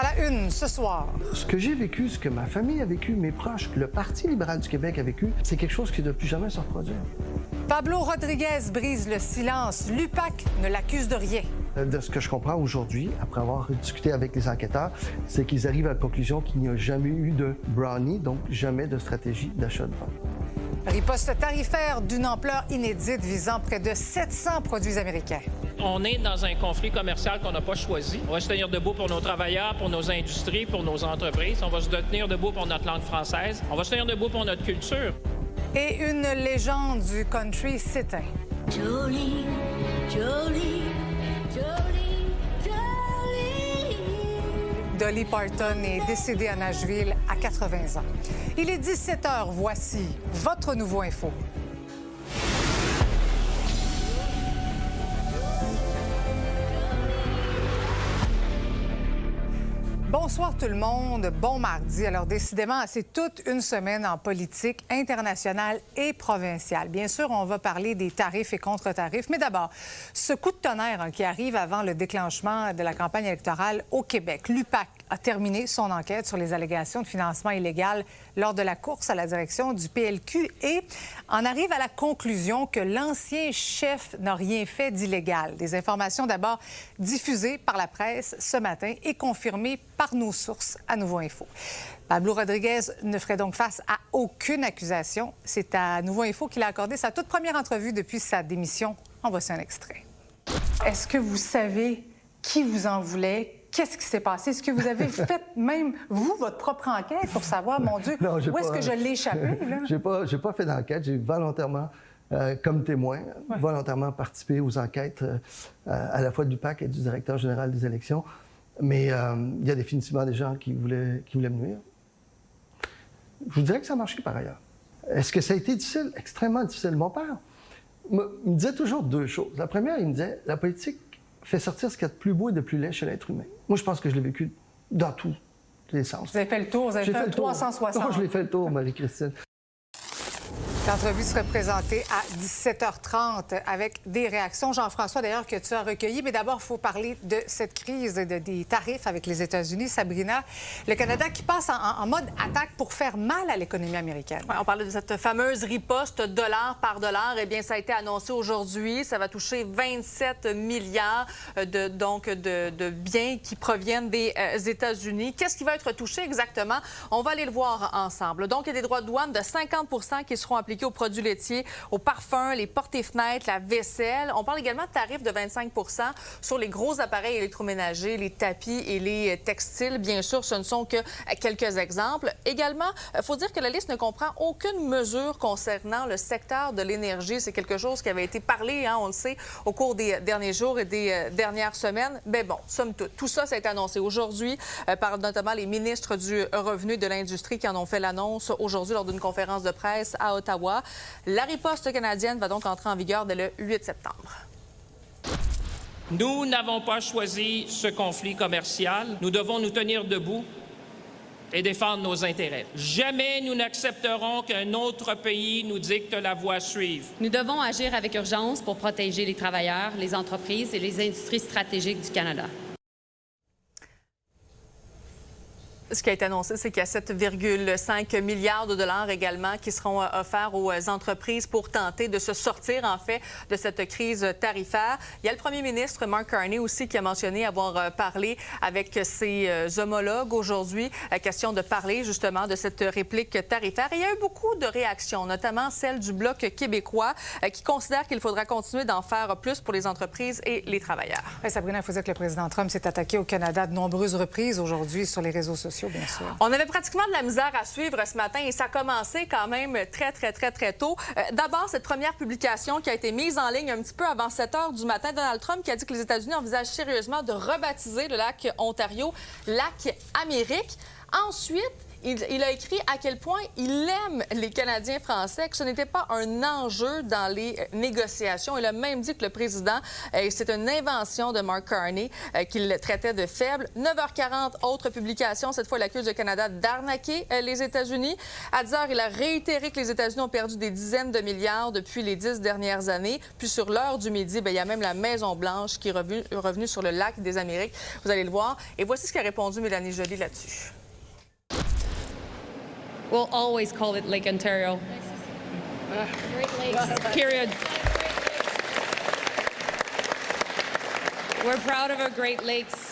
À la une ce soir. Ce que j'ai vécu, ce que ma famille a vécu, mes proches, le Parti libéral du Québec a vécu, c'est quelque chose qui ne doit plus jamais se reproduire. Pablo Rodriguez brise le silence. L'UPAC ne l'accuse de rien. De ce que je comprends aujourd'hui, après avoir discuté avec les enquêteurs, c'est qu'ils arrivent à la conclusion qu'il n'y a jamais eu de brownie, donc jamais de stratégie d'achat de vente. Riposte tarifaire d'une ampleur inédite visant près de 700 produits américains. On est dans un conflit commercial qu'on n'a pas choisi. On va se tenir debout pour nos travailleurs, pour nos industries, pour nos entreprises. On va se tenir debout pour notre langue française. On va se tenir debout pour notre culture. Et une légende du country s'éteint. Jolene, Jolene, Jolene, Jolene. Dolly Parton est décédée à Nashville à 80 ans. Il est 17 h. Voici votre Nouveau Info. Bonsoir tout le monde, bon mardi. Alors décidément, c'est toute une semaine en politique internationale et provinciale. Bien sûr, on va parler des tarifs et contre-tarifs, mais d'abord, ce coup de tonnerre qui arrive avant le déclenchement de la campagne électorale au Québec. L'UPAC a terminé son enquête sur les allégations de financement illégal lors de la course à la direction du PLQ et en arrive à la conclusion que l'ancien chef n'a rien fait d'illégal. Des informations d'abord diffusées par la presse ce matin et confirmées par nos sources à Nouveau Info. Pablo Rodriguez ne ferait donc face à aucune accusation. C'est à Nouveau Info qu'il a accordé sa toute première entrevue depuis sa démission. En voici un extrait. Est-ce que vous savez qui vous en voulait? Qu'est-ce qui s'est passé? Est-ce que vous avez fait même, vous, votre propre enquête pour savoir, mon Dieu, Non, où est-ce que je l'ai échappé? J'ai pas fait d'enquête. J'ai volontairement, comme témoin, volontairement participé aux enquêtes à la fois du PAC et du directeur général des élections. Mais il y a définitivement des gens qui voulaient me nuire. Je vous dirais que ça a marché par ailleurs. Est-ce que ça a été difficile? Extrêmement difficile. Mon père me disait toujours deux choses. La première, il me disait, la politique fait sortir ce qu'il y a de plus beau et de plus laid chez l'être humain. Moi, je pense que je l'ai vécu dans tous les sens. Vous avez fait le tour, vous avez fait le 360. Non, je l'ai fait le tour, Marie-Christine. L'entrevue sera présentée à 17h30 avec des réactions. Jean-François, d'ailleurs, que tu as recueilli. Mais d'abord, il faut parler de cette crise des tarifs avec les États-Unis. Sabrina, le Canada qui passe en mode attaque pour faire mal à l'économie américaine. Ouais, on parlait de cette fameuse riposte dollar par dollar. Eh bien, ça a été annoncé aujourd'hui. Ça va toucher 27 milliards de biens qui proviennent des États-Unis. Qu'est-ce qui va être touché exactement? On va aller le voir ensemble. Donc, il y a des droits de douane de 50 qui seront appliqués aux produits laitiers, aux parfums, les portes et fenêtres, la vaisselle. On parle également de tarifs de 25 sur les gros appareils électroménagers, les tapis et les textiles. Bien sûr, ce ne sont que quelques exemples. Également, il faut dire que la liste ne comprend aucune mesure concernant le secteur de l'énergie. C'est quelque chose qui avait été parlé, on le sait, au cours des derniers jours et des dernières semaines. Mais bon, somme toute, tout ça, ça a été annoncé aujourd'hui par notamment les ministres du Revenu et de l'Industrie qui en ont fait l'annonce aujourd'hui lors d'une conférence de presse à Ottawa. La riposte canadienne va donc entrer en vigueur dès le 8 septembre. Nous n'avons pas choisi ce conflit commercial. Nous devons nous tenir debout et défendre nos intérêts. Jamais nous n'accepterons qu'un autre pays nous dicte la voie à suivre. Nous devons agir avec urgence pour protéger les travailleurs, les entreprises et les industries stratégiques du Canada. Ce qui a été annoncé, c'est qu'il y a 7,5 milliards de dollars également qui seront offerts aux entreprises pour tenter de se sortir, en fait, de cette crise tarifaire. Il y a le premier ministre, Mark Carney, aussi, qui a mentionné avoir parlé avec ses homologues aujourd'hui. Question de parler, justement, de cette réplique tarifaire. Et il y a eu beaucoup de réactions, notamment celle du Bloc québécois, qui considère qu'il faudra continuer d'en faire plus pour les entreprises et les travailleurs. Oui, Sabrina, il faut dire que le président Trump s'est attaqué au Canada de nombreuses reprises aujourd'hui sur les réseaux sociaux. Bien sûr. On avait pratiquement de la misère à suivre ce matin et ça a commencé quand même très tôt. D'abord, cette première publication qui a été mise en ligne un petit peu avant 7 h du matin, Donald Trump qui a dit que les États-Unis envisagent sérieusement de rebaptiser le lac Ontario lac Amérique. Ensuite, il a écrit à quel point il aime les Canadiens français, que ce n'était pas un enjeu dans les négociations. Il a même dit que le président, c'est une invention de Mark Carney, qu'il le traitait de faible. 9h40, autre publication. Cette fois, il accuse le Canada d'arnaquer les États-Unis. À 10h, il a réitéré que les États-Unis ont perdu des dizaines de milliards depuis les 10 dernières années. Puis sur l'heure du midi, bien, il y a même la Maison-Blanche qui est revenue sur le lac des Amériques. Vous allez le voir. Et voici ce qu'a répondu Mélanie Joly là-dessus. We'll always call it Lake Ontario. Great Lakes. Period. We're proud of our Great Lakes.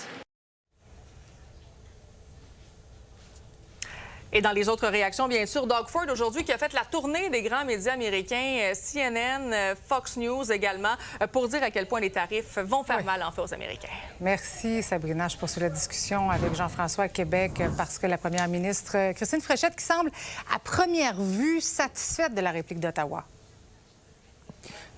Et dans les autres réactions, bien sûr, Doug Ford aujourd'hui qui a fait la tournée des grands médias américains, CNN, Fox News également, pour dire à quel point les tarifs vont faire mal en fait aux Américains. Merci Sabrina. Je poursuis la discussion avec Jean-François à Québec parce que la première ministre Christine Fréchette qui semble à première vue satisfaite de la réplique d'Ottawa.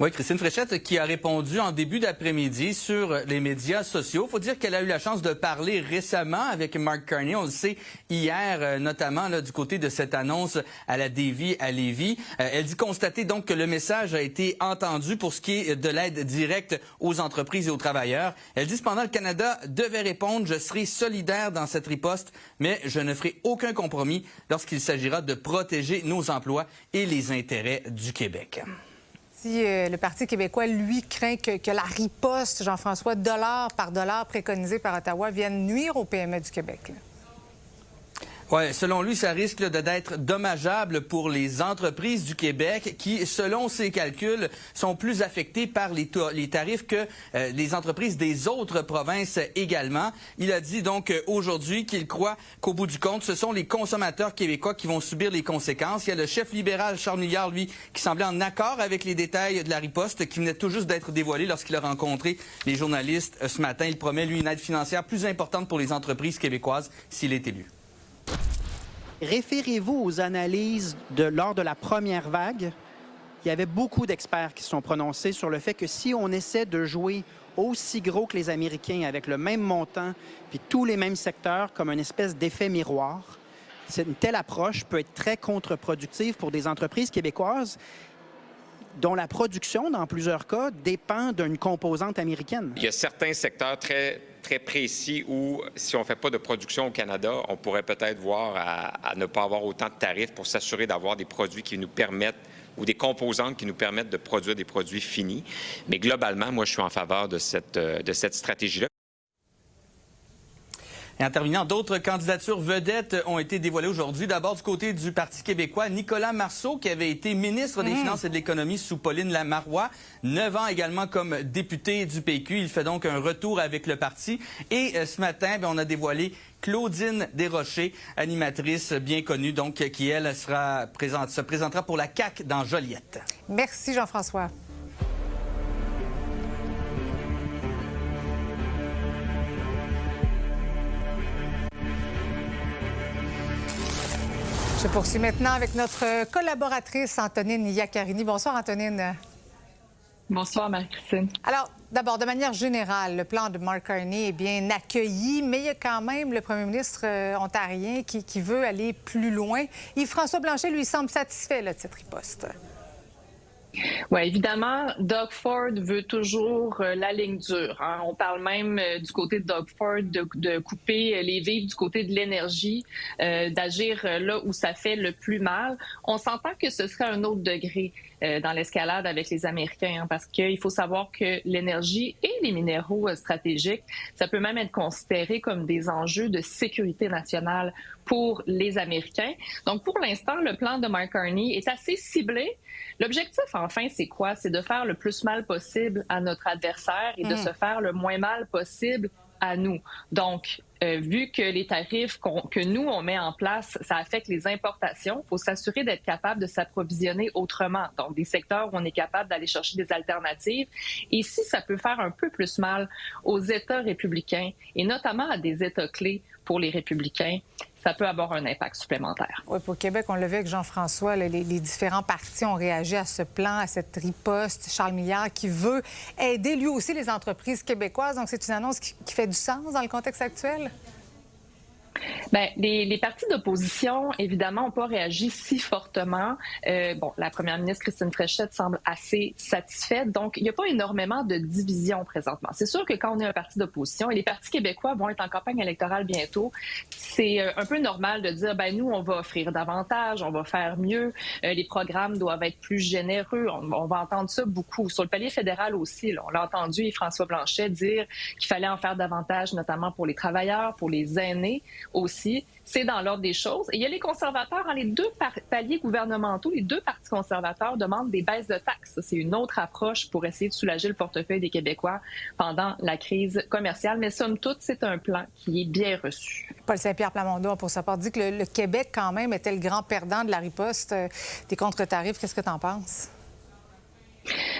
Oui, Christine Fréchette qui a répondu en début d'après-midi sur les médias sociaux. Il faut dire qu'elle a eu la chance de parler récemment avec Mark Carney. On le sait hier, notamment là, du côté de cette annonce à la Davie à Lévis. Elle dit constater donc que le message a été entendu pour ce qui est de l'aide directe aux entreprises et aux travailleurs. Elle dit cependant le Canada devait répondre « Je serai solidaire dans cette riposte, mais je ne ferai aucun compromis lorsqu'il s'agira de protéger nos emplois et les intérêts du Québec. » Si le Parti québécois, lui, craint que la riposte, Jean-François, dollar par dollar préconisée par Ottawa, vienne nuire aux PME du Québec. Là. Ouais, selon lui, ça risque d'être dommageable pour les entreprises du Québec qui, selon ses calculs, sont plus affectées par les tarifs que les entreprises des autres provinces également. Il a dit donc aujourd'hui qu'il croit qu'au bout du compte, ce sont les consommateurs québécois qui vont subir les conséquences. Il y a le chef libéral Charles Milliard, lui, qui semblait en accord avec les détails de la riposte qui venait tout juste d'être dévoilé lorsqu'il a rencontré les journalistes ce matin. Il promet, lui, une aide financière plus importante pour les entreprises québécoises s'il est élu. Référez-vous aux analyses lors de la première vague. Il y avait beaucoup d'experts qui se sont prononcés sur le fait que si on essaie de jouer aussi gros que les Américains avec le même montant puis tous les mêmes secteurs comme une espèce d'effet miroir, une telle approche peut être très contre-productive pour des entreprises québécoises dont la production, dans plusieurs cas, dépend d'une composante américaine. Il y a certains secteurs très précis où, si on ne fait pas de production au Canada, on pourrait peut-être voir à ne pas avoir autant de tarifs pour s'assurer d'avoir des produits qui nous permettent ou des composantes qui nous permettent de produire des produits finis. Mais globalement, moi, je suis en faveur de cette stratégie-là. Et en terminant, d'autres candidatures vedettes ont été dévoilées aujourd'hui. D'abord, du côté du Parti québécois, Nicolas Marceau, qui avait été ministre des Finances et de l'Économie sous Pauline Lamarois, 9 ans également comme député du PQ. Il fait donc un retour avec le parti. Et ce matin, on a dévoilé Claudine Desrochers, animatrice bien connue, donc qui, elle, se présentera pour la CAQ dans Joliette. Merci, Jean-François. Je poursuis maintenant avec notre collaboratrice Antonine Iaccarini. Bonsoir, Antonine. Bonsoir, Marie-Christine. Alors, d'abord, de manière générale, le plan de Mark Carney est bien accueilli, mais il y a quand même le premier ministre ontarien qui veut aller plus loin. Yves-François Blanchet, lui, semble satisfait là, de cette riposte. Oui, évidemment, Doug Ford veut toujours la ligne dure. Hein. On parle même du côté de Doug Ford de couper les vivres du côté de l'énergie, d'agir là où ça fait le plus mal. On s'entend que ce serait un autre degré dans l'escalade avec les Américains, hein, parce qu'il faut savoir que l'énergie et les minéraux stratégiques, ça peut même être considéré comme des enjeux de sécurité nationale pour les Américains. Donc, pour l'instant, le plan de Mark Carney est assez ciblé. L'objectif, enfin, c'est quoi? C'est de faire le plus mal possible à notre adversaire et de se faire le moins mal possible à nous. Donc, vu que les tarifs que nous, on met en place, ça affecte les importations, il faut s'assurer d'être capable de s'approvisionner autrement. Donc, des secteurs où on est capable d'aller chercher des alternatives. Et si ça peut faire un peu plus mal aux États républicains, et notamment à des États clés pour les républicains, ça peut avoir un impact supplémentaire. Oui, pour Québec, on l'a vu avec Jean-François, les différents partis ont réagi à ce plan, à cette riposte. Charles Milliard qui veut aider lui aussi les entreprises québécoises. Donc, c'est une annonce qui fait du sens dans le contexte actuel? Bien, les partis d'opposition, évidemment, n'ont pas réagi si fortement. La première ministre Christine Fréchette semble assez satisfaite. Donc, il n'y a pas énormément de division présentement. C'est sûr que quand on est un parti d'opposition, et les partis québécois vont être en campagne électorale bientôt, c'est un peu normal de dire, nous, on va offrir davantage, on va faire mieux, les programmes doivent être plus généreux. On va entendre ça beaucoup. Sur le palier fédéral aussi, là, on l'a entendu, et François Blanchet dire qu'il fallait en faire davantage, notamment pour les travailleurs, pour les aînés aussi. C'est dans l'ordre des choses. Et il y a les conservateurs, les deux paliers gouvernementaux, les deux partis conservateurs demandent des baisses de taxes. C'est une autre approche pour essayer de soulager le portefeuille des Québécois pendant la crise commerciale. Mais somme toute, c'est un plan qui est bien reçu. Paul Saint-Pierre Plamondon, pour sa part, dit que le Québec, quand même, était le grand perdant de la riposte des contre-tarifs. Qu'est-ce que tu en penses?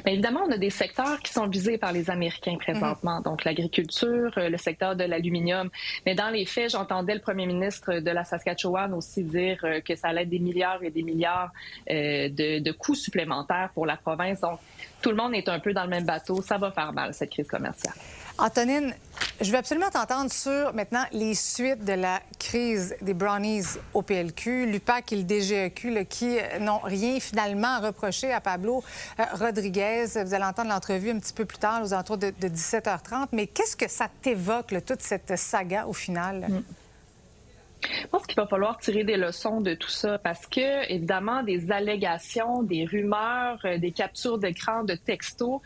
Bien, évidemment, on a des secteurs qui sont visés par les Américains présentement, donc l'agriculture, le secteur de l'aluminium. Mais dans les faits, j'entendais le premier ministre de la Saskatchewan aussi dire que ça allait être des milliards et des milliards de coûts supplémentaires pour la province. Donc, tout le monde est un peu dans le même bateau. Ça va faire mal, cette crise commerciale. Antonine, je veux absolument t'entendre sur, maintenant, les suites de la crise des Brownies au PLQ, l'UPAC et le DGEQ, là, qui n'ont rien finalement à reprocher à Pablo Rodriguez. Vous allez entendre l'entrevue un petit peu plus tard, aux alentours de 17h30. Mais qu'est-ce que ça t'évoque, là, toute cette saga, au final? Je pense qu'il va falloir tirer des leçons de tout ça parce que, évidemment, des allégations, des rumeurs, des captures d'écran, de textos,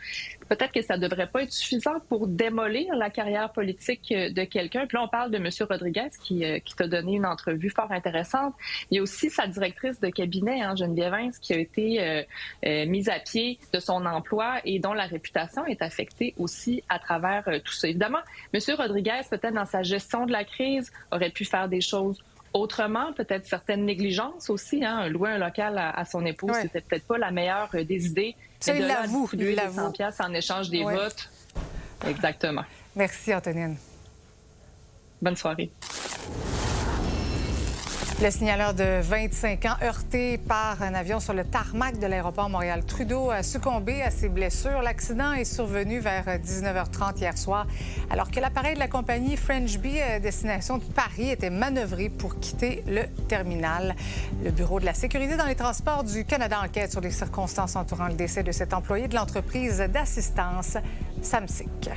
peut-être que ça ne devrait pas être suffisant pour démolir la carrière politique de quelqu'un. Puis là, on parle de M. Rodriguez qui t'a donné une entrevue fort intéressante. Il y a aussi sa directrice de cabinet, Geneviève Hintz, qui a été mise à pied de son emploi et dont la réputation est affectée aussi à travers tout ça. Évidemment, M. Rodriguez, peut-être dans sa gestion de la crise, aurait pu faire des choses autrement, peut-être certaines négligences aussi. Louer un local à son épouse, c'était peut-être pas la meilleure des idées. Ça, il l'avoue. Il l'avoue. 100$ en échange des votes. Exactement. Merci, Antonine. Bonne soirée. Le signaleur de 25 ans, heurté par un avion sur le tarmac de l'aéroport Montréal-Trudeau, a succombé à ses blessures. L'accident est survenu vers 19h30 hier soir, alors que l'appareil de la compagnie French Bee, destination de Paris, était manœuvré pour quitter le terminal. Le Bureau de la sécurité dans les transports du Canada enquête sur les circonstances entourant le décès de cet employé de l'entreprise d'assistance Samsic.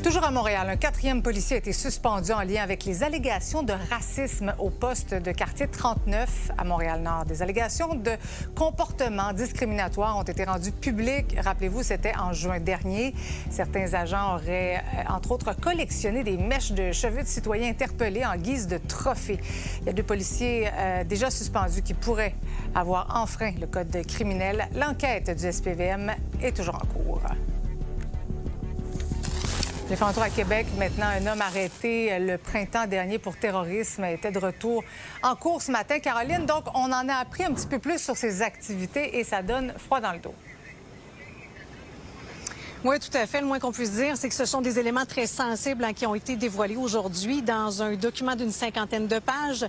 Toujours à Montréal, un 4e policier a été suspendu en lien avec les allégations de racisme au poste de quartier 39 à Montréal-Nord. Des allégations de comportements discriminatoires ont été rendues publiques. Rappelez-vous, c'était en juin dernier. Certains agents auraient, entre autres, collectionné des mèches de cheveux de citoyens interpellés en guise de trophée. Il y a 2 policiers déjà suspendus qui pourraient avoir enfreint le code criminel. L'enquête du SPVM est toujours en cours. Les fantômes à Québec, maintenant, un homme arrêté le printemps dernier pour terrorisme était de retour en cours ce matin. Caroline, donc, on en a appris un petit peu plus sur ses activités et ça donne froid dans le dos. Oui, tout à fait. Le moins qu'on puisse dire, c'est que ce sont des éléments très sensibles qui ont été dévoilés aujourd'hui dans un document d'une 50aine de pages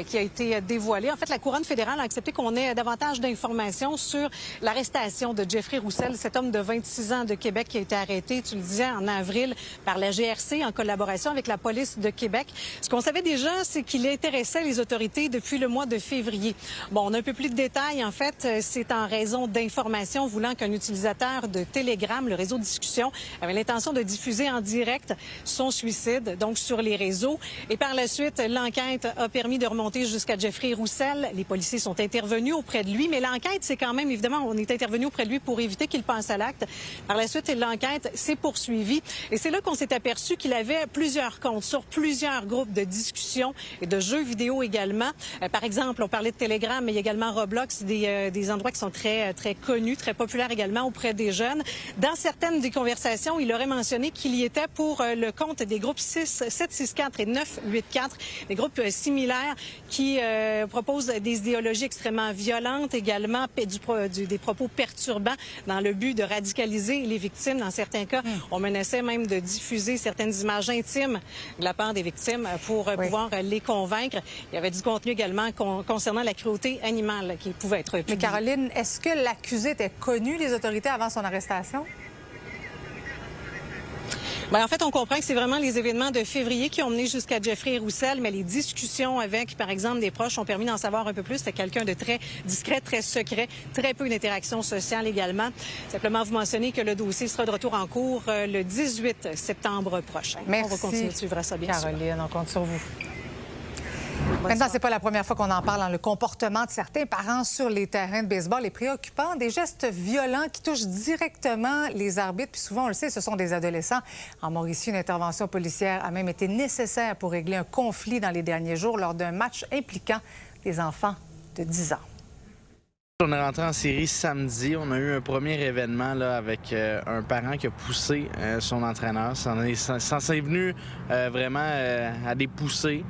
qui a été dévoilé. En fait, la Couronne fédérale a accepté qu'on ait davantage d'informations sur l'arrestation de Jeffrey Roussel, cet homme de 26 ans de Québec qui a été arrêté, tu le disais, en avril par la GRC en collaboration avec la police de Québec. Ce qu'on savait déjà, c'est qu'il intéressait les autorités depuis le mois de février. Bon, on a un peu plus de détails. En fait, c'est en raison d'informations voulant qu'un utilisateur de Telegram, le réseau de discussion, avait l'intention de diffuser en direct son suicide, donc sur les réseaux. Et par la suite, l'enquête a permis de remonter jusqu'à Jeffrey Roussel. Les policiers sont intervenus auprès de lui, mais l'enquête, c'est quand même, évidemment, on est intervenu auprès de lui pour éviter qu'il passe à l'acte. Par la suite, l'enquête s'est poursuivie. Et c'est là qu'on s'est aperçu qu'il avait plusieurs comptes sur plusieurs groupes de discussion et de jeux vidéo également. Par exemple, on parlait de Telegram, mais il y a également Roblox, des endroits qui sont très connus, très populaires également auprès des jeunes. Dans certaines des conversations, il aurait mentionné qu'il y était pour le compte des groupes 764 et 984, des groupes similaires qui proposent des idéologies extrêmement violentes, également des propos perturbants dans le but de radicaliser les victimes. Dans certains cas, on menaçait même de diffuser certaines images intimes de la part des victimes pour pouvoir les convaincre. Il y avait du contenu également concernant la cruauté animale qui pouvait être publié. Mais Caroline, est-ce que l'accusé était connu des autorités avant son arrestation? Bien, en fait, on comprend que c'est vraiment les événements de février qui ont mené jusqu'à Jeffrey Roussel, mais les discussions avec, par exemple, des proches ont permis d'en savoir un peu plus. C'était quelqu'un de très discret, très secret, très peu d'interaction sociale également. Simplement vous mentionner que le dossier sera de retour en cours le 18 septembre prochain. Merci. On va continuer de suivre ça, bien sûr. Caroline, on compte sur vous. Maintenant, c'est pas la première fois qu'on en parle. Le comportement de certains parents sur les terrains de baseball est préoccupant. Des gestes violents qui touchent directement les arbitres. Puis souvent, on le sait, ce sont des adolescents. En Mauricie, une intervention policière a même été nécessaire pour régler un conflit dans les derniers jours lors d'un match impliquant des enfants de 10 ans. On est rentré en série samedi. On a eu un premier événement là, avec un parent qui a poussé son entraîneur. Ça s'est venu vraiment à des poussées,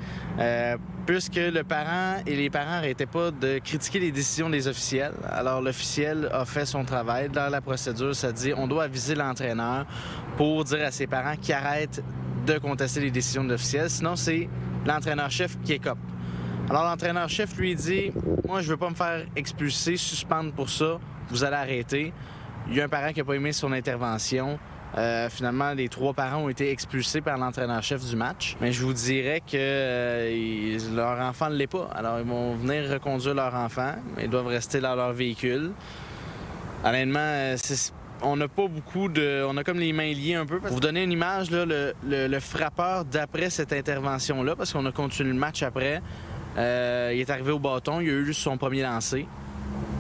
puisque le parent et les parents n'arrêtaient pas de critiquer les décisions des officiels. Alors, l'officiel a fait son travail. Dans la procédure, ça dit on doit aviser l'entraîneur pour dire à ses parents qu'ils arrêtent de contester les décisions de l'officiel. Sinon, c'est l'entraîneur-chef qui écope. Alors, l'entraîneur-chef lui dit « Moi, je veux pas me faire expulser, suspendre pour ça. Vous allez arrêter. » Il y a un parent qui n'a pas aimé son intervention. Finalement, les 3 parents ont été expulsés par l'entraîneur-chef du match. Mais je vous dirais que leur enfant ne l'est pas. Alors, ils vont venir reconduire leur enfant. Ils doivent rester dans leur véhicule. Honnêtement, on n'a pas beaucoup de... On a comme les mains liées un peu. Pour vous donner une image, là, le frappeur d'après cette intervention-là, parce qu'on a continué le match après... il est arrivé au bâton, il a eu son premier lancer.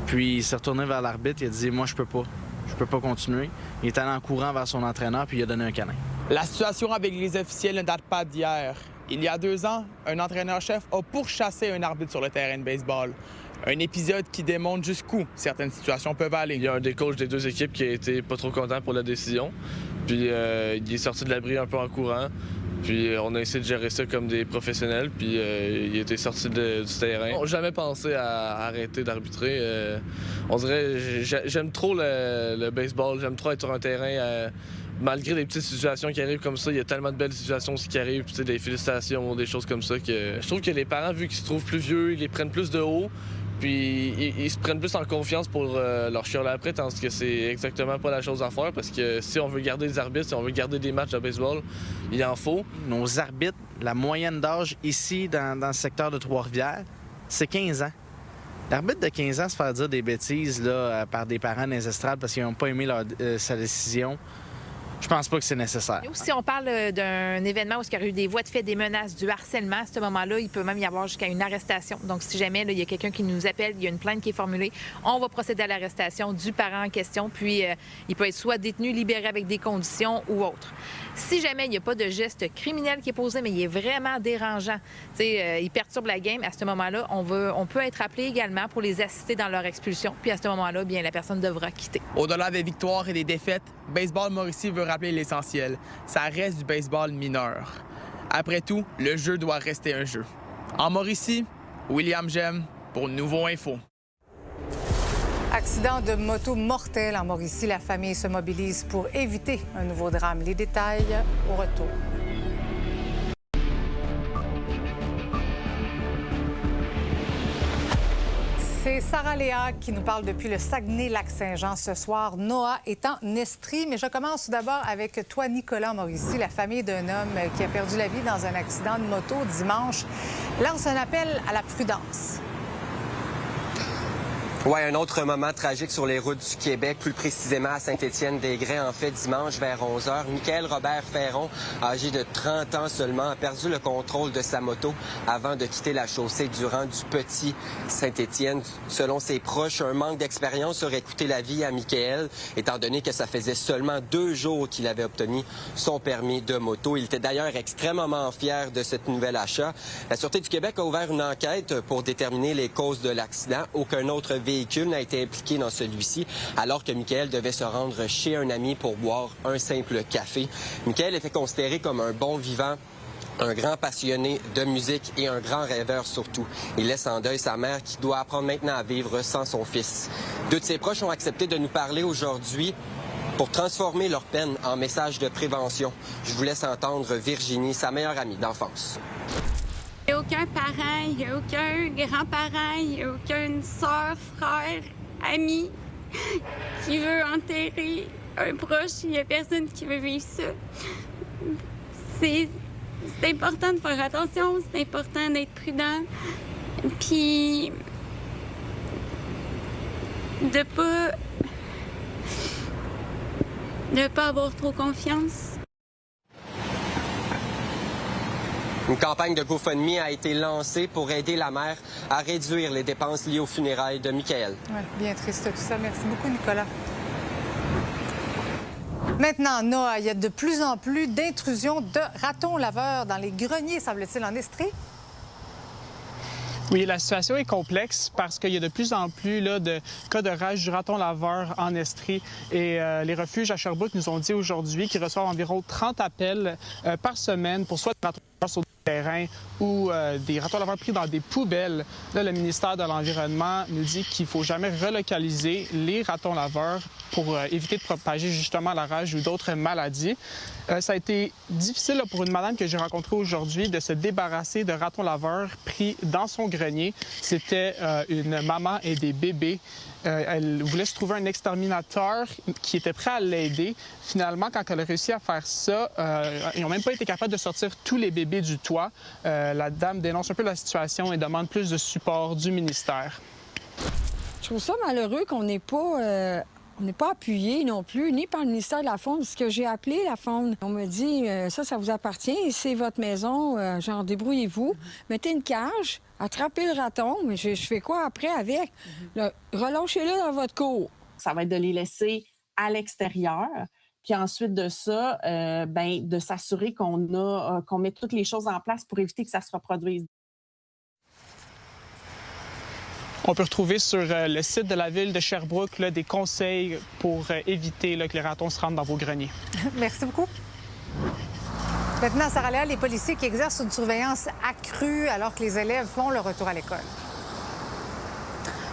Puis il s'est retourné vers l'arbitre, il a dit « Moi, je peux pas continuer. » Il est allé en courant vers son entraîneur, puis il a donné un câlin. La situation avec les officiels ne date pas d'hier. Il y a 2 ans, un entraîneur-chef a pourchassé un arbitre sur le terrain de baseball. Un épisode qui démontre jusqu'où certaines situations peuvent aller. Il y a un des coachs des 2 équipes qui a été pas trop content pour la décision. Puis il est sorti de l'abri un peu en courant. Puis on a essayé de gérer ça comme des professionnels, puis il était sorti du terrain. On n'a jamais pensé à arrêter d'arbitrer. On dirait, j'aime trop le baseball, j'aime trop être sur un terrain. Malgré des petites situations qui arrivent comme ça, il y a tellement de belles situations aussi qui arrivent, puis des félicitations, des choses comme ça. Que je trouve que les parents, vu qu'ils se trouvent plus vieux, ils les prennent plus de haut. Puis ils se prennent plus en confiance pour leur chialer après, tandis que c'est exactement pas la chose à faire, parce que si on veut garder des arbitres, si on veut garder des matchs de baseball, il en faut. Nos arbitres, la moyenne d'âge ici, dans le secteur de Trois-Rivières, c'est 15 ans. L'arbitre de 15 ans se faire dire des bêtises là, par des parents des estrades parce qu'ils n'ont pas aimé sa décision, je pense pas que c'est nécessaire. Si on parle d'un événement où il y a eu des voies de fait, des menaces, du harcèlement, à ce moment-là, il peut même y avoir jusqu'à une arrestation. Donc, si jamais là, il y a quelqu'un qui nous appelle, il y a une plainte qui est formulée, on va procéder à l'arrestation du parent en question, puis il peut être soit détenu, libéré avec des conditions ou autre. Si jamais il n'y a pas de geste criminel qui est posé, mais il est vraiment dérangeant, il perturbe la game, à ce moment-là, on peut être appelé également pour les assister dans leur expulsion, puis à ce moment-là, bien, la personne devra quitter. Au-delà des victoires et des défaites, Baseball Mauricie veut rappeler l'essentiel. Ça reste du baseball mineur. Après tout, le jeu doit rester un jeu. En Mauricie, William Gem pour Nouveau Info. Accident de moto mortel en Mauricie. La famille se mobilise pour éviter un nouveau drame. Les détails au retour. C'est Sarah Léa qui nous parle depuis le Saguenay-Lac-Saint-Jean ce soir. Noah est en Estrie, mais je commence tout d'abord avec toi, Nicolas Mauricie. La famille d'un homme qui a perdu la vie dans un accident de moto dimanche lance un appel à la prudence. Oui, un autre moment tragique sur les routes du Québec, plus précisément à Saint-Étienne-des-Grès. En fait, dimanche vers 11h, Michael Robert Ferron, âgé de 30 ans seulement, a perdu le contrôle de sa moto avant de quitter la chaussée durant du petit Saint-Étienne. Selon ses proches, un manque d'expérience aurait coûté la vie à Michael, étant donné que ça faisait seulement 2 jours qu'il avait obtenu son permis de moto. Il était d'ailleurs extrêmement fier de cet nouvel achat. La Sûreté du Québec a ouvert une enquête pour déterminer les causes de l'accident. Aucun autre véhicule n'a été impliqué dans celui-ci, alors que Michael devait se rendre chez un ami pour boire un simple café. Michael était considéré comme un bon vivant, un grand passionné de musique et un grand rêveur surtout. Il laisse en deuil sa mère qui doit apprendre maintenant à vivre sans son fils. 2 de ses proches ont accepté de nous parler aujourd'hui pour transformer leur peine en message de prévention. Je vous laisse entendre Virginie, sa meilleure amie d'enfance. Il n'y a aucun parent, il n'y a aucun grand-parent, il n'y a aucune sœur, frère, ami qui veut enterrer un proche. Il n'y a personne qui veut vivre ça. c'est important de faire attention, c'est important d'être prudent, puis de pas avoir trop confiance. Une campagne de GoFundMe a été lancée pour aider la mère à réduire les dépenses liées aux funérailles de Michael. Oui, bien triste tout ça. Merci beaucoup, Nicolas. Maintenant, Noah, il y a de plus en plus d'intrusions de ratons laveurs dans les greniers, semble-t-il, en Estrie. Oui, la situation est complexe parce qu'il y a de plus en plus de cas de rage du raton laveur en Estrie. Et les refuges à Sherbrooke nous ont dit aujourd'hui qu'ils reçoivent environ 30 appels par semaine pour soit des ratons laveurs sur le terrain ou des ratons laveurs pris dans des poubelles. Là, le ministère de l'Environnement nous dit qu'il ne faut jamais relocaliser les ratons laveurs pour éviter de propager justement la rage ou d'autres maladies. Ça a été difficile pour une madame que j'ai rencontrée aujourd'hui de se débarrasser de ratons laveurs pris dans son grenier. C'était une maman et des bébés. Elle voulait se trouver un exterminateur qui était prêt à l'aider. Finalement, quand elle a réussi à faire ça, ils n'ont même pas été capables de sortir tous les bébés du toit. La dame dénonce un peu la situation et demande plus de support du ministère. Je trouve ça malheureux qu'on n'ait pas... On n'est pas appuyé non plus, ni par le ministère de la Faune, parce que j'ai appelé la Faune. On me dit, ça vous appartient, c'est votre maison, genre débrouillez-vous, mettez une cage, attrapez le raton, mais je fais quoi après avec? Relâchez-le dans votre cour. Ça va être de les laisser à l'extérieur, puis ensuite de ça, de s'assurer qu'on met toutes les choses en place pour éviter que ça se reproduise. On peut retrouver sur le site de la ville de Sherbrooke des conseils pour éviter que les ratons se rendent dans vos greniers. Merci beaucoup. Maintenant, Sarah Léa, les policiers qui exercent une surveillance accrue alors que les élèves font le retour à l'école.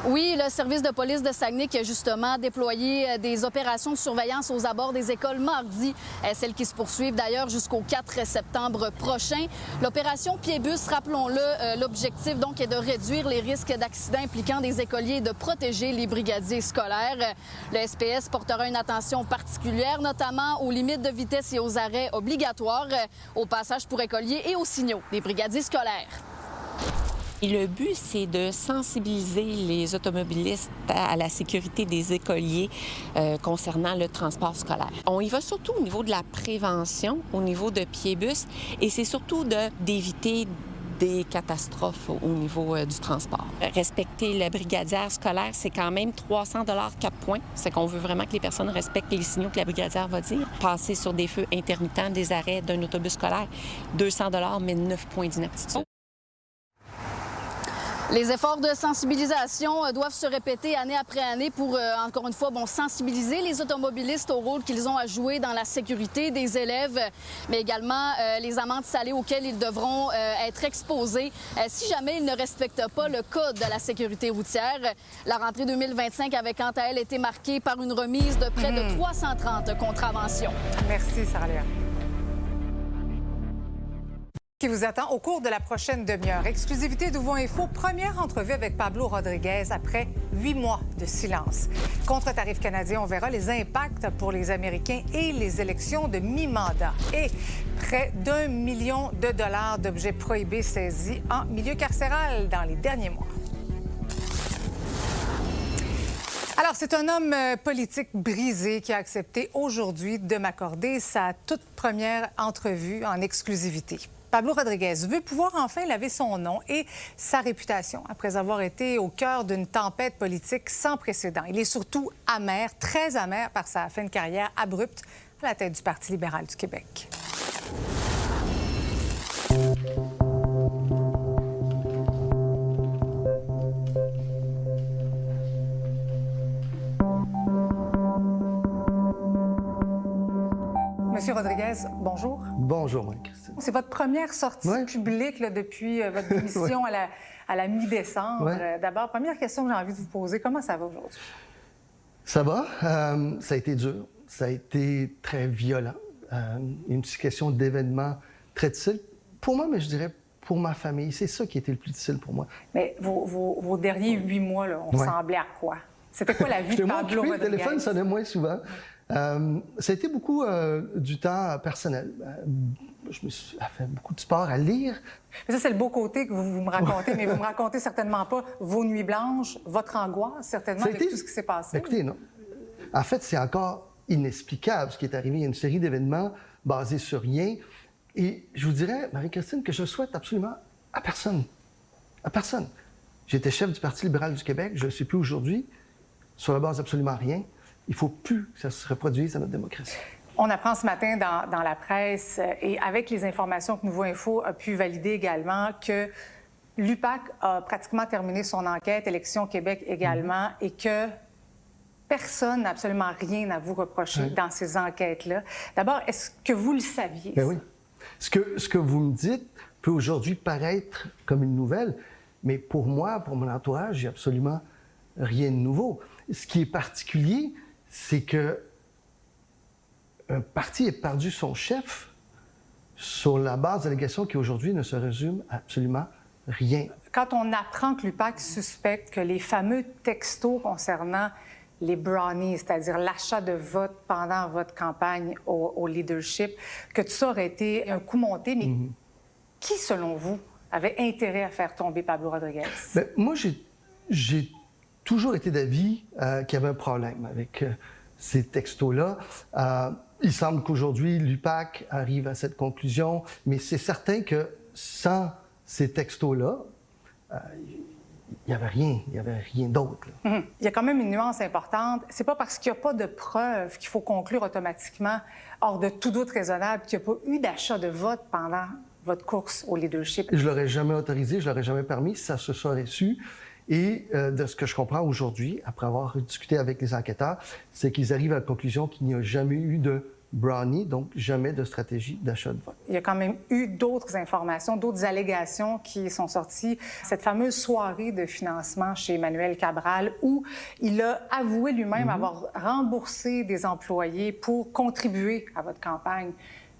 Oui, le service de police de Saguenay qui a justement déployé des opérations de surveillance aux abords des écoles mardi, celles qui se poursuivent d'ailleurs jusqu'au 4 septembre prochain. L'opération Pied-Bus, rappelons-le, l'objectif donc est de réduire les risques d'accidents impliquant des écoliers et de protéger les brigadiers scolaires. Le SPS portera une attention particulière, notamment aux limites de vitesse et aux arrêts obligatoires, aux passages pour écoliers et aux signaux des brigadiers scolaires. Et le but, c'est de sensibiliser les automobilistes à la sécurité des écoliers concernant le transport scolaire. On y va surtout au niveau de la prévention, au niveau de Pied-Bus, et c'est surtout d'éviter des catastrophes au niveau du transport. Respecter le brigadière scolaire, c'est quand même 300 $, 4 points. C'est qu'on veut vraiment que les personnes respectent les signaux que la brigadière va dire. Passer sur des feux intermittents, des arrêts d'un autobus scolaire, 200 $, mais 9 points d'inaptitude. Les efforts de sensibilisation doivent se répéter année après année pour, encore une fois, sensibiliser les automobilistes au rôle qu'ils ont à jouer dans la sécurité des élèves, mais également les amendes salées auxquelles ils devront être exposés si jamais ils ne respectent pas le code de la sécurité routière. La rentrée 2025 avait quant à elle été marquée par une remise de près de 330 contraventions. Merci, Sarah Léa. Qui vous attend au cours de la prochaine demi-heure. Exclusivité d'Ouvon Info, première entrevue avec Pablo Rodriguez après 8 mois de silence. Contre-tarif canadien, on verra les impacts pour les Américains et les élections de mi-mandat. Et près d'1 million de dollars d'objets prohibés saisis en milieu carcéral dans les derniers mois. Alors, c'est un homme politique brisé qui a accepté aujourd'hui de m'accorder sa toute première entrevue en exclusivité. Pablo Rodriguez veut pouvoir enfin laver son nom et sa réputation après avoir été au cœur d'une tempête politique sans précédent. Il est surtout amer, très amer par sa fin de carrière abrupte à la tête du Parti libéral du Québec. Monsieur Rodriguez, bonjour. Bonjour, Marie-Christine. C'est votre première sortie publique depuis votre démission à la mi-décembre. D'abord, première question que j'ai envie de vous poser, comment ça va aujourd'hui? Ça va. Ça a été dur. Ça a été très violent. Une question d'événements très difficiles. Pour moi, mais je dirais pour ma famille. C'est ça qui a été le plus difficile pour moi. Mais vos derniers 8 mois, là, on ressemblait à quoi? C'était quoi la vie de Pablo Rodriguez? Le téléphone sonnait moins souvent. Ça a été beaucoup du temps personnel. Je me suis fait beaucoup de sport, à lire. Mais ça, c'est le beau côté que vous me racontez, mais vous me racontez certainement pas vos nuits blanches, votre angoisse, certainement, avec tout ce qui s'est passé. Écoutez, non. En fait, c'est encore inexplicable ce qui est arrivé. Il y a une série d'événements basés sur rien. Et je vous dirais, Marie-Christine, que je souhaite absolument à personne. À personne. J'étais chef du Parti libéral du Québec, je ne le suis plus aujourd'hui, sur la base d'absolument rien. Il ne faut plus que ça se reproduise dans notre démocratie. On apprend ce matin dans la presse et avec les informations que Nouveau Info a pu valider également que l'UPAC a pratiquement terminé son enquête, Élections Québec également, et que personne n'a absolument rien à vous reprocher dans ces enquêtes-là. D'abord, est-ce que vous le saviez? Bien oui. Ce que vous me dites peut aujourd'hui paraître comme une nouvelle, mais pour moi, pour mon entourage, il n'y a absolument rien de nouveau. Ce qui est particulier, c'est que un parti ait perdu son chef sur la base d'allégations qui aujourd'hui ne se résument à absolument rien. Quand on apprend que l'UPAC suspecte que les fameux textos concernant les brownies, c'est-à-dire l'achat de vote pendant votre campagne au leadership, que tout ça aurait été un coup monté, mais qui, selon vous, avait intérêt à faire tomber Pablo Rodriguez? Bien, moi, j'ai toujours été d'avis qu'il y avait un problème avec ces textos-là. Il semble qu'aujourd'hui, l'UPAC arrive à cette conclusion, mais c'est certain que sans ces textos-là, il n'y avait rien d'autre. Il y a quand même une nuance importante. C'est pas parce qu'il n'y a pas de preuves qu'il faut conclure automatiquement, hors de tout doute raisonnable, qu'il n'y a pas eu d'achat de vote pendant votre course au leadership. Je ne l'aurais jamais autorisé, je ne l'aurais jamais permis, ça se serait su. Et de ce que je comprends aujourd'hui, après avoir discuté avec les enquêteurs, c'est qu'ils arrivent à la conclusion qu'il n'y a jamais eu de brownie, donc jamais de stratégie d'achat de vote. Il y a quand même eu d'autres informations, d'autres allégations qui sont sorties. Cette fameuse soirée de financement chez Emmanuel Cabral, où il a avoué lui-même avoir remboursé des employés pour contribuer à votre campagne.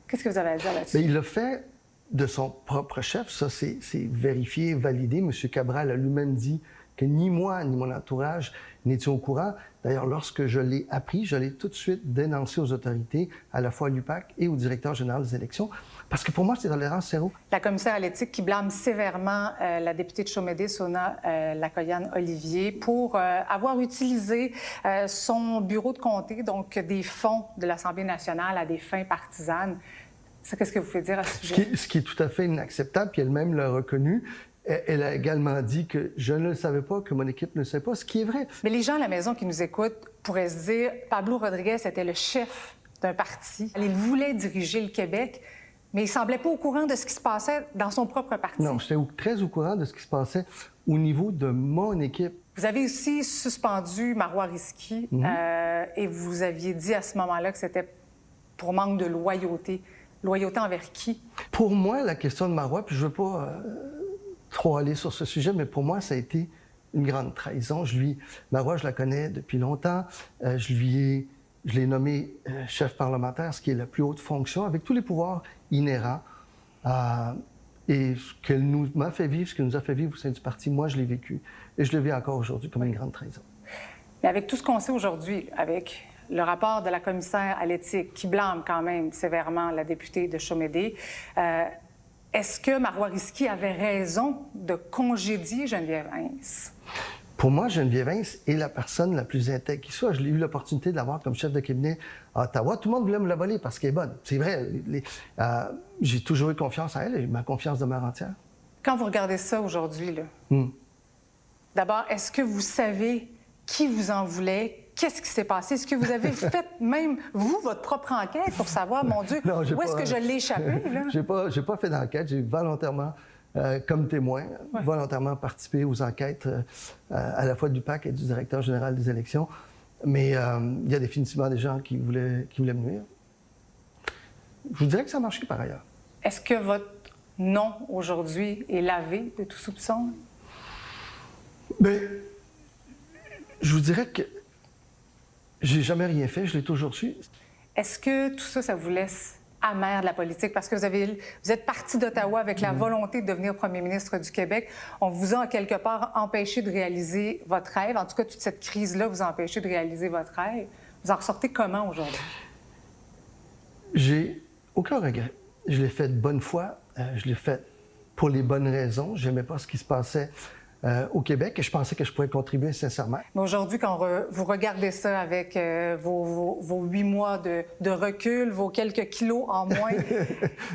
Qu'est-ce que vous avez à dire là-dessus? Bien, il l'a fait de son propre chef. Ça, c'est vérifié, validé. M. Cabral a lui-même dit que ni moi ni mon entourage n'étions au courant. D'ailleurs, lorsque je l'ai appris, je l'ai tout de suite dénoncé aux autorités, à la fois à l'UPAC et au directeur général des élections, parce que pour moi, c'est tolérance zéro. La commissaire à l'éthique qui blâme sévèrement la députée de Chaumédé, Sona Lacoyane-Olivier, pour avoir utilisé son bureau de comté, donc des fonds de l'Assemblée nationale à des fins partisanes. Ça, qu'est-ce que vous pouvez dire à ce sujet? Ce qui est tout à fait inacceptable, puis elle-même l'a reconnu. Elle a également dit que je ne le savais pas, que mon équipe ne le savait pas, ce qui est vrai. Mais les gens à la maison qui nous écoutent pourraient se dire Pablo Rodriguez était le chef d'un parti. Il voulait diriger le Québec, mais il ne semblait pas au courant de ce qui se passait dans son propre parti. Non, j'étais très au courant de ce qui se passait au niveau de mon équipe. Vous avez aussi suspendu Marois Risky et vous aviez dit à ce moment-là que c'était pour manque de loyauté. Loyauté envers qui? Pour moi, la question de Marois, puis je ne veux pas trop aller sur ce sujet, mais pour moi, ça a été une grande trahison. Marois, je la connais depuis longtemps. Je l'ai nommé chef parlementaire, ce qui est la plus haute fonction, avec tous les pouvoirs inhérents. Et ce qu'elle m'a fait vivre, ce qu'elle nous a fait vivre au sein du parti, moi, je l'ai vécu. Et je le vis encore aujourd'hui comme une grande trahison. Mais avec tout ce qu'on sait aujourd'hui, avec le rapport de la commissaire à l'éthique qui blâme quand même sévèrement la députée de Chaumédé, est-ce que Marois Risky avait raison de congédier Geneviève Hintz? Pour moi, Geneviève Hintz est la personne la plus intègre qui soit. Je l'ai eu l'opportunité de l'avoir comme chef de cabinet à Ottawa. Tout le monde voulait me la voler parce qu'elle est bonne. C'est vrai. J'ai toujours eu confiance en elle et ma confiance demeure entière. Quand vous regardez ça aujourd'hui, d'abord, est-ce que vous savez qui vous en voulait? Qu'est-ce qui s'est passé? Est-ce que vous avez fait même, vous, votre propre enquête pour savoir, mon Dieu, où est-ce que je l'ai échappé? J'ai pas fait d'enquête. J'ai volontairement, comme témoin, volontairement participé aux enquêtes à la fois du PAC et du directeur général des élections. Mais il y a définitivement des gens qui voulaient me nuire. Je vous dirais que ça a marché par ailleurs. Est-ce que votre nom aujourd'hui est lavé de tout soupçon? Bien, je vous dirais que j'ai jamais rien fait, je l'ai toujours su. Est-ce que tout ça, ça vous laisse amer de la politique? Parce que vous êtes parti d'Ottawa avec la volonté de devenir premier ministre du Québec. On vous a, en quelque part, empêché de réaliser votre rêve. En tout cas, toute cette crise-là vous a empêché de réaliser votre rêve. Vous en ressortez comment aujourd'hui? J'ai aucun regret. Je l'ai fait de bonne foi. Je l'ai fait pour les bonnes raisons. Je n'aimais pas ce qui se passait au Québec et je pensais que je pouvais contribuer sincèrement. Mais aujourd'hui, quand vous regardez ça avec vos 8 mois de recul, vos quelques kilos en moins,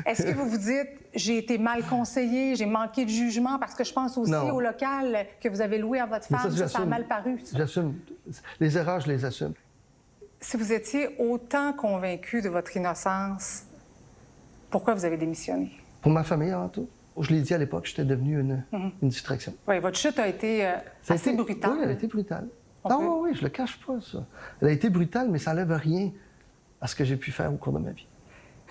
est-ce que vous vous dites « j'ai été mal conseillé, j'ai manqué de jugement » parce que je pense aussi au local que vous avez loué à votre femme, ça a mal paru. J'assume. Les erreurs, je les assume. Si vous étiez autant convaincu de votre innocence, pourquoi vous avez démissionné? Pour ma famille, avant tout. Je l'ai dit à l'époque, j'étais devenu une distraction. Oui, votre chute a été assez brutale. Oui, elle a été brutale. Oui, je le cache pas, ça. Elle a été brutale, mais ça n'enlève rien à ce que j'ai pu faire au cours de ma vie.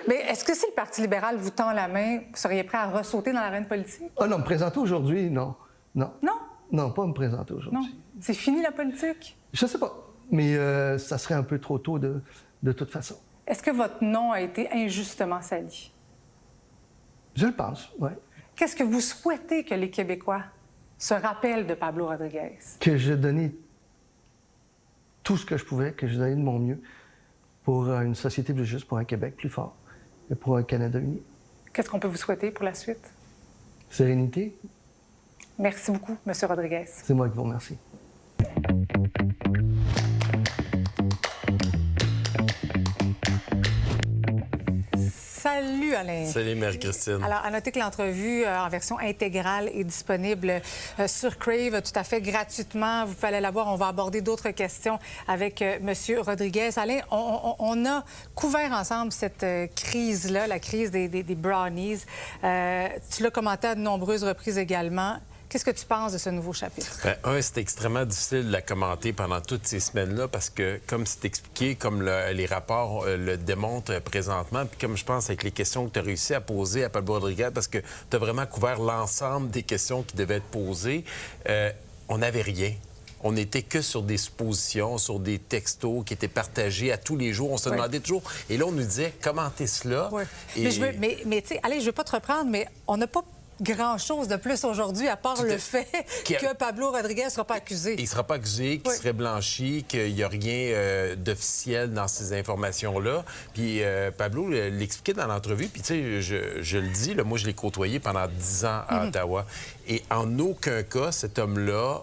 Mais est-ce que si le Parti libéral vous tend la main, vous seriez prêt à ressauter dans l'arène politique? Ah non, me présenter aujourd'hui, non. Non. Non? Non, pas me présenter aujourd'hui. Non. C'est fini la politique? Je sais pas, mais ça serait un peu trop tôt de toute façon. Est-ce que votre nom a été injustement sali? Je le pense, oui. Qu'est-ce que vous souhaitez que les Québécois se rappellent de Pablo Rodriguez? Que j'ai donné tout ce que je pouvais, que j'ai donné de mon mieux pour une société plus juste, pour un Québec plus fort et pour un Canada uni. Qu'est-ce qu'on peut vous souhaiter pour la suite? Sérénité. Merci beaucoup, M. Rodriguez. C'est moi qui vous remercie. Salut Alain. Salut Marie-Christine. Alors, à noter que l'entrevue en version intégrale est disponible sur Crave tout à fait gratuitement. Vous pouvez aller la voir. On va aborder d'autres questions avec M. Rodriguez. Alain, on a couvert ensemble cette crise-là, la crise des brownies. Tu l'as commenté à de nombreuses reprises également. Qu'est-ce que tu penses de ce nouveau chapitre? C'est extrêmement difficile de la commenter pendant toutes ces semaines-là parce que, comme c'est expliqué, comme les rapports le démontrent présentement, puis comme je pense avec les questions que tu as réussi à poser à Pablo Rodriguez, parce que tu as vraiment couvert l'ensemble des questions qui devaient être posées, on n'avait rien. On n'était que sur des suppositions, sur des textos qui étaient partagés à tous les jours. On se demandait toujours. Et là, on nous disait, commentez cela. Oui. Et... Mais tu sais, Alain, je ne veux pas te reprendre, mais on n'a pas grand-chose de plus aujourd'hui, à part le fait que Pablo Rodriguez ne sera pas accusé. Il ne sera pas accusé, qu'il serait blanchi, qu'il n'y a rien d'officiel dans ces informations-là. Puis Pablo l'expliquait dans l'entrevue, puis tu sais, je le dis, là, moi, je l'ai côtoyé pendant 10 ans à Ottawa. Et en aucun cas, cet homme-là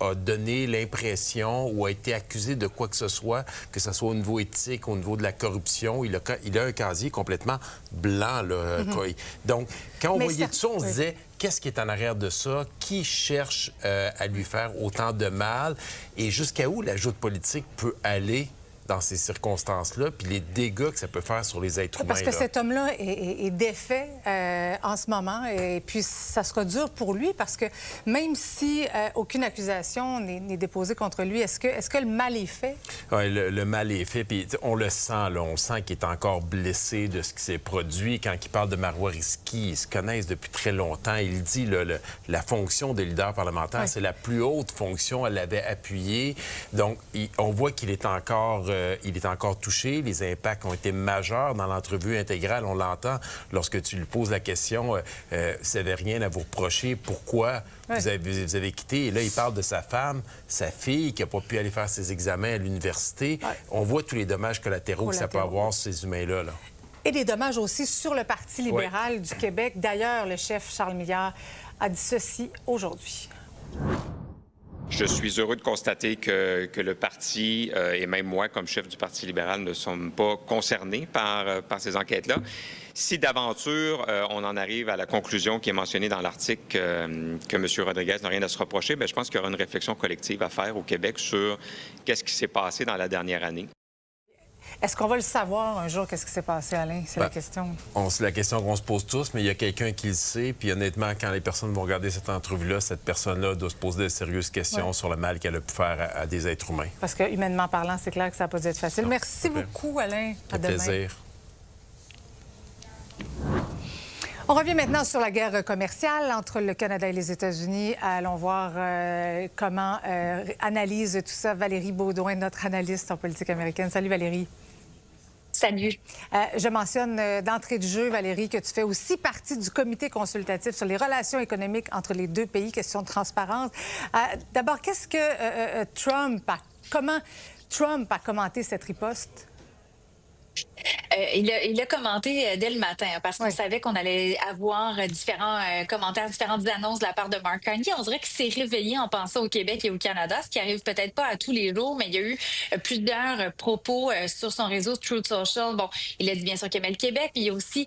a donné l'impression ou a été accusé de quoi que ce soit au niveau éthique, au niveau de la corruption. Il a un casier complètement blanc, là. Donc, quand on voyait tout ça, on se disait, qu'est-ce qui est en arrière de ça? Qui cherche à lui faire autant de mal? Et jusqu'à où la joute politique peut aller dans ces circonstances-là, puis les dégâts que ça peut faire sur les êtres humains. Parce que cet homme-là est défait en ce moment, et puis ça sera dur pour lui, parce que même si aucune accusation n'est déposée contre lui, est-ce que le mal est fait? Oui, le mal est fait, puis on le sent, là, on sent qu'il est encore blessé de ce qui s'est produit. Quand il parle de Marois Risky, ils se connaissent depuis très longtemps. Il dit, la fonction de leader parlementaire, c'est la plus haute fonction, elle l'avait appuyée. Donc, on voit qu'il est encore... il est encore touché. Les impacts ont été majeurs dans l'entrevue intégrale. On l'entend lorsque tu lui poses la question, vous n'avez rien à vous reprocher, pourquoi vous avez quitté? Et là, il parle de sa femme, sa fille qui n'a pas pu aller faire ses examens à l'université. On voit tous les dommages collatéraux que ça peut avoir sur ces humains-là. Là. Et des dommages aussi sur le Parti libéral du Québec. D'ailleurs, le chef Charles Milliard a dit ceci aujourd'hui. Je suis heureux de constater que le parti et même moi, comme chef du Parti libéral, ne sommes pas concernés par ces enquêtes-là. Si d'aventure, on en arrive à la conclusion qui est mentionnée dans l'article que M. Rodriguez n'a rien à se reprocher, bien, je pense qu'il y aura une réflexion collective à faire au Québec sur qu'est-ce qui s'est passé dans la dernière année. Est-ce qu'on va le savoir un jour, qu'est-ce qui s'est passé, Alain? C'est la question. C'est la question qu'on se pose tous, mais il y a quelqu'un qui le sait. Puis honnêtement, quand les personnes vont regarder cette entrevue-là, cette personne-là doit se poser de sérieuses questions sur le mal qu'elle a pu faire à des êtres humains. Parce que, humainement parlant, c'est clair que ça n'a pas dû être facile. Merci beaucoup, Alain. À demain. Plaisir. On revient maintenant sur la guerre commerciale entre le Canada et les États-Unis. Allons voir comment analyse tout ça Valérie Beaudoin, notre analyste en politique américaine. Salut Valérie. Salut. Je mentionne d'entrée de jeu, Valérie, que tu fais aussi partie du comité consultatif sur les relations économiques entre les deux pays, question de transparence. D'abord, qu'est-ce que Trump a... Comment Trump a commenté cette riposte? Il a commenté dès le matin parce qu'on savait qu'on allait avoir différents commentaires, différentes annonces de la part de Mark Carney. On dirait qu'il s'est réveillé en pensant au Québec et au Canada, ce qui arrive peut-être pas à tous les jours, mais il y a eu plusieurs propos sur son réseau Truth Social. Bon, il a dit bien sûr qu'il aimait le Québec, mais il a aussi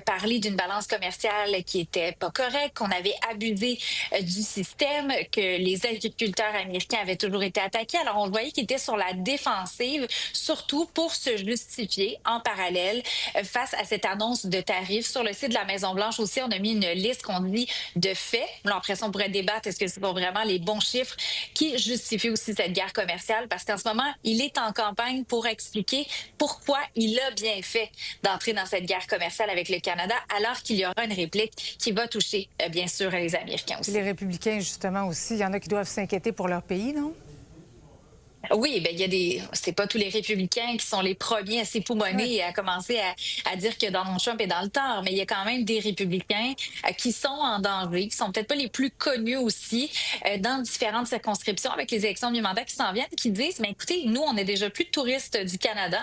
parlé d'une balance commerciale qui était pas correcte, qu'on avait abusé du système, que les agriculteurs américains avaient toujours été attaqués. Alors, on le voyait qu'il était sur la défensive, surtout pour se justifier en parallèle face à cette annonce de tarifs. Sur le site de la Maison-Blanche aussi, on a mis une liste qu'on dit de faits. Là, après ça, on pourrait débattre, est-ce que c'est vraiment les bons chiffres qui justifient aussi cette guerre commerciale? Parce qu'en ce moment, il est en campagne pour expliquer pourquoi il a bien fait d'entrer dans cette guerre commerciale avec le Canada, alors qu'il y aura une réplique qui va toucher, bien sûr, les Américains aussi. Les républicains, justement, aussi, il y en a qui doivent s'inquiéter pour leur pays, non? Oui, bien, c'est pas tous les républicains qui sont les premiers à s'époumoner et à commencer à dire que Donald Trump est dans le tort, mais il y a quand même des républicains qui sont en danger, qui sont peut-être pas les plus connus aussi dans différentes circonscriptions avec les élections de mi-mandat qui s'en viennent, qui disent, mais écoutez, nous, on est déjà plus de touristes du Canada.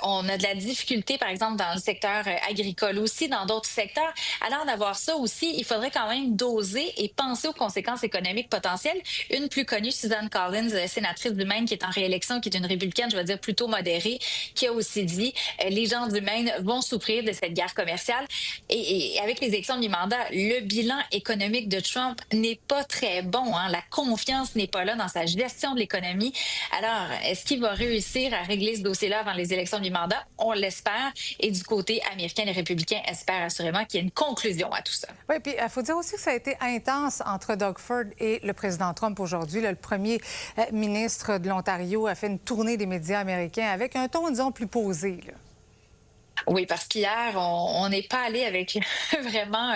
On a de la difficulté, par exemple, dans le secteur agricole aussi, dans d'autres secteurs. Alors, d'avoir ça aussi, il faudrait quand même doser et penser aux conséquences économiques potentielles. Une plus connue, Susan Collins, sénatrice du Maine, qui est en réélection, qui est une républicaine, je vais dire plutôt modérée, qui a aussi dit les gens du Maine vont souffrir de cette guerre commerciale. Et avec les élections de mi-mandat, le bilan économique de Trump n'est pas très bon. Hein. La confiance n'est pas là dans sa gestion de l'économie. Alors, est-ce qu'il va réussir à régler ce dossier-là avant les élections de mi-mandat? On l'espère. Et du côté américain, les républicains espèrent assurément qu'il y ait une conclusion à tout ça. Oui, puis il faut dire aussi que ça a été intense entre Doug Ford et le président Trump aujourd'hui. Le premier ministre de l'Ontario a fait une tournée des médias américains avec un ton, disons, plus posé, là. Oui, parce qu'hier, on n'est pas allé avec vraiment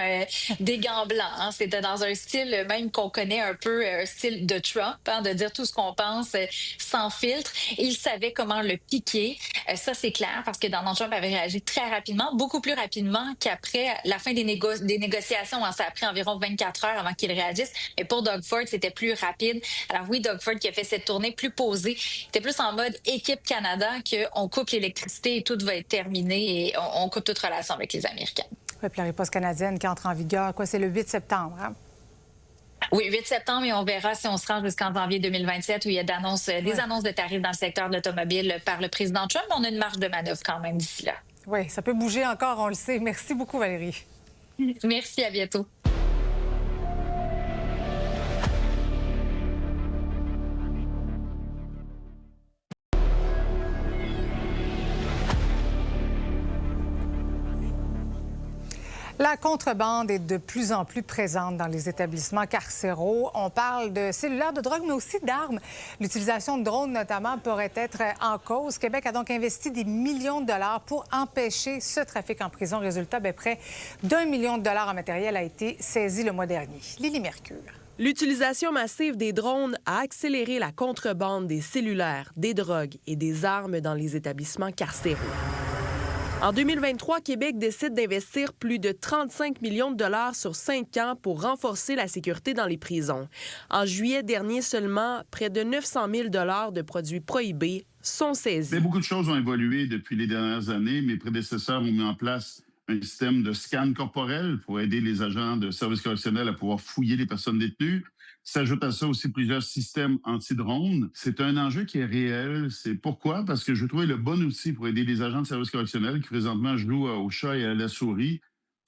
des gants blancs. Hein. C'était dans un style même qu'on connaît un peu, un style de Trump, hein, de dire tout ce qu'on pense sans filtre. Il savait comment le piquer. Ça, c'est clair, parce que Donald Trump avait réagi très rapidement, beaucoup plus rapidement qu'après la fin des négociations. Hein. Ça a pris environ 24 heures avant qu'il réagisse. Mais pour Doug Ford, c'était plus rapide. Alors oui, Doug Ford qui a fait cette tournée plus posée, c'était plus en mode équipe Canada qu'on coupe l'électricité et tout va être terminé. Et on coupe toute relation avec les Américains. Oui, puis la riposte canadienne qui entre en vigueur, c'est le 8 septembre, hein? Oui, 8 septembre, et on verra si on se rend jusqu'en janvier 2027 où il y a des annonces de tarifs dans le secteur de l'automobile par le président Trump. On a une marge de manœuvre quand même d'ici là. Oui, ça peut bouger encore, on le sait. Merci beaucoup, Valérie. Merci, à bientôt. La contrebande est de plus en plus présente dans les établissements carcéraux. On parle de cellulaires de drogue, mais aussi d'armes. L'utilisation de drones, notamment, pourrait être en cause. Québec a donc investi des millions de dollars pour empêcher ce trafic en prison. Résultat, près d'1 million de dollars en matériel a été saisi le mois dernier. Lily Mercure. L'utilisation massive des drones a accéléré la contrebande des cellulaires, des drogues et des armes dans les établissements carcéraux. En 2023, Québec décide d'investir plus de 35 millions de dollars sur 5 ans pour renforcer la sécurité dans les prisons. En juillet dernier seulement, près de 900 000 dollars de produits prohibés sont saisis. Mais beaucoup de choses ont évolué depuis les dernières années. Mes prédécesseurs ont mis en place un système de scan corporel pour aider les agents de services correctionnels à pouvoir fouiller les personnes détenues. S'ajoute à ça aussi plusieurs systèmes anti-drones. C'est un enjeu qui est réel. C'est pourquoi? Parce que je trouvais le bon outil pour aider les agents de services correctionnels qui présentement jouent au chat et à la souris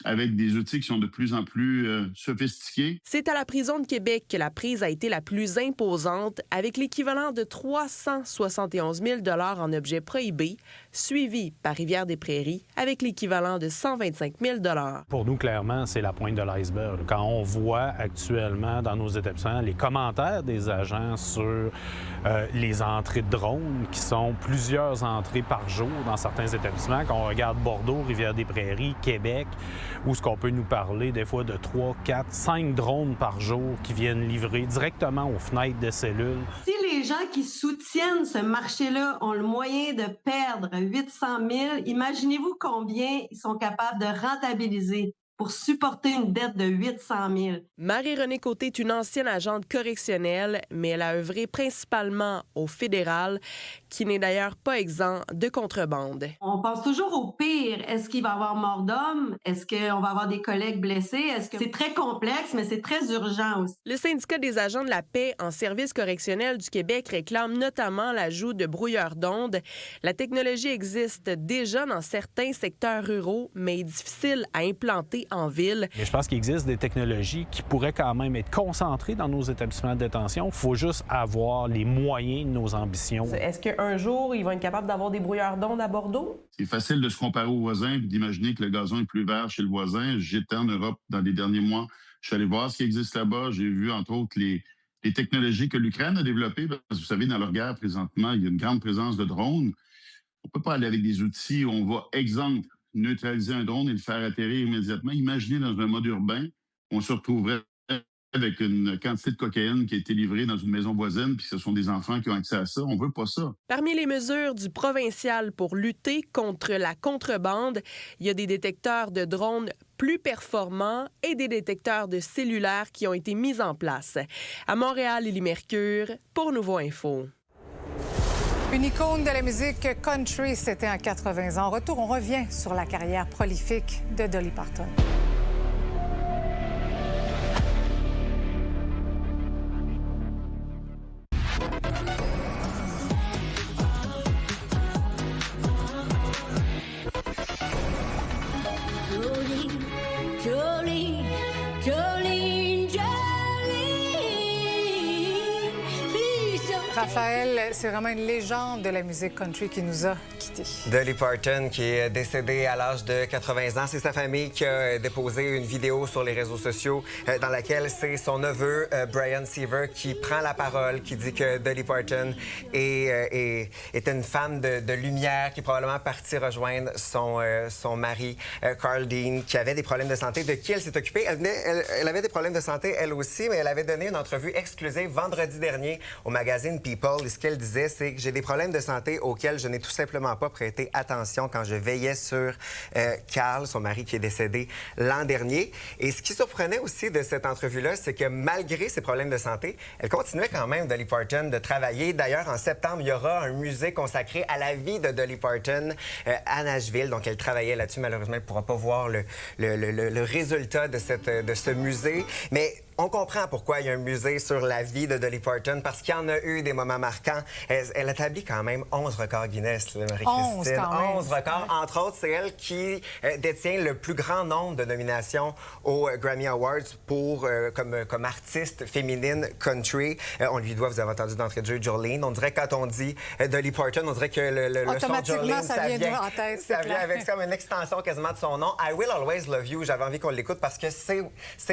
avec des outils qui sont de plus en plus sophistiqués. C'est à la prison de Québec que la prise a été la plus imposante, avec l'équivalent de 371 000 $ en objets prohibés, suivi par Rivière-des-Prairies avec l'équivalent de 125 000 $. Pour nous, clairement, c'est la pointe de l'iceberg. Quand on voit actuellement dans nos établissements les commentaires des agents sur les entrées de drones, qui sont plusieurs entrées par jour dans certains établissements, quand on regarde Bordeaux, Rivière-des-Prairies, Québec, où ce qu'on peut nous parler des fois de 3, 4, 5 drones par jour qui viennent livrer directement aux fenêtres de cellules. Si les gens qui soutiennent ce marché-là ont le moyen de perdre 800 000, imaginez-vous combien ils sont capables de rentabiliser pour supporter une dette de 800 000. Marie-Renée Côté est une ancienne agente correctionnelle, mais elle a œuvré principalement au fédéral. qui n'est d'ailleurs pas exempt de contrebande. On pense toujours au pire. Est-ce qu'il va y avoir mort d'homme? Est-ce qu'on va avoir des collègues blessés? Est-ce que c'est très complexe, mais c'est très urgent aussi. Le syndicat des agents de la paix en service correctionnel du Québec réclame notamment l'ajout de brouilleurs d'ondes. La technologie existe déjà dans certains secteurs ruraux, mais est difficile à implanter en ville. Mais je pense qu'il existe des technologies qui pourraient quand même être concentrées dans nos établissements de détention. Il faut juste avoir les moyens de nos ambitions. Est-ce qu'un jour, ils vont être capables d'avoir des brouilleurs d'ondes à Bordeaux? C'est facile de se comparer aux voisins et d'imaginer que le gazon est plus vert chez le voisin. J'étais en Europe dans les derniers mois. Je suis allé voir ce qui existe là-bas. J'ai vu, entre autres, les technologies que l'Ukraine a développées. Parce que vous savez, dans leur guerre, présentement, il y a une grande présence de drones. On ne peut pas aller avec des outils où on va, exemple, neutraliser un drone et le faire atterrir immédiatement. Imaginez dans un mode urbain, on se retrouverait avec une quantité de cocaïne qui a été livrée dans une maison voisine, puis ce sont des enfants qui ont accès à ça. On veut pas ça. Parmi les mesures du provincial pour lutter contre la contrebande, il y a des détecteurs de drones plus performants et des détecteurs de cellulaires qui ont été mis en place. À Montréal, Élie Mercure, pour Nouveau Info. Une icône de la musique country, c'était en 80 ans. En retour, on revient sur la carrière prolifique de Dolly Parton. Raphaël, c'est vraiment une légende de la musique country qui nous a quittés. Dolly Parton, qui est décédée à l'âge de 80 ans. C'est sa famille qui a déposé une vidéo sur les réseaux sociaux dans laquelle c'est son neveu, Brian Seaver, qui prend la parole, qui dit que Dolly Parton était une femme de lumière, qui est probablement partie rejoindre son mari, Carl Dean, qui avait des problèmes de santé, de qui elle s'est occupée. Elle avait des problèmes de santé, elle aussi, mais elle avait donné une entrevue exclusive vendredi dernier au magazine People. Et ce qu'elle disait, c'est que j'ai des problèmes de santé auxquels je n'ai tout simplement pas prêté attention quand je veillais sur Carl, son mari qui est décédé l'an dernier. Et ce qui surprenait aussi de cette entrevue-là, c'est que malgré ses problèmes de santé, elle continuait quand même, Dolly Parton, de travailler. D'ailleurs, en septembre, il y aura un musée consacré à la vie de Dolly Parton à Nashville. Donc, elle travaillait là-dessus. Malheureusement, elle ne pourra pas voir le résultat de ce musée. Mais on comprend pourquoi il y a un musée sur la vie de Dolly Parton, parce qu'il y en a eu des moments marquants. Elle établit quand même 11 records Guinness, Marie-Christine. 11 records. Entre autres, c'est elle qui détient le plus grand nombre de nominations aux Grammy Awards comme artiste féminine country. On lui doit, vous avez entendu d'entrée de jeu, Jolene. On dirait quand on dit Dolly Parton, on dirait que le son Jolene, ça vient avec comme une extension quasiment de son nom. I Will Always Love You, j'avais envie qu'on l'écoute parce que c'est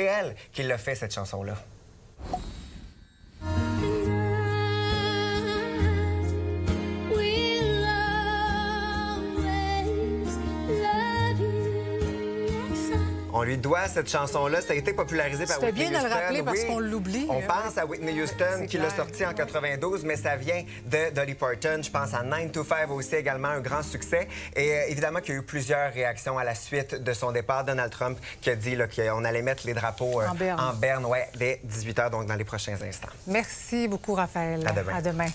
elle qui l'a fait, cette chanson-là. On lui doit cette chanson-là. Ça a été popularisé par Whitney Houston. C'était bien de le rappeler parce qu'on l'oublie. On pense à Whitney Houston qui l'a sorti en 92, mais ça vient de Dolly Parton. Je pense à 9 to 5 aussi, également un grand succès. Et évidemment qu'il y a eu plusieurs réactions à la suite de son départ. Donald Trump qui a dit qu'on allait mettre les drapeaux en berne dès 18 h, donc dans les prochains instants. Merci beaucoup, Raphaël. À demain. À demain.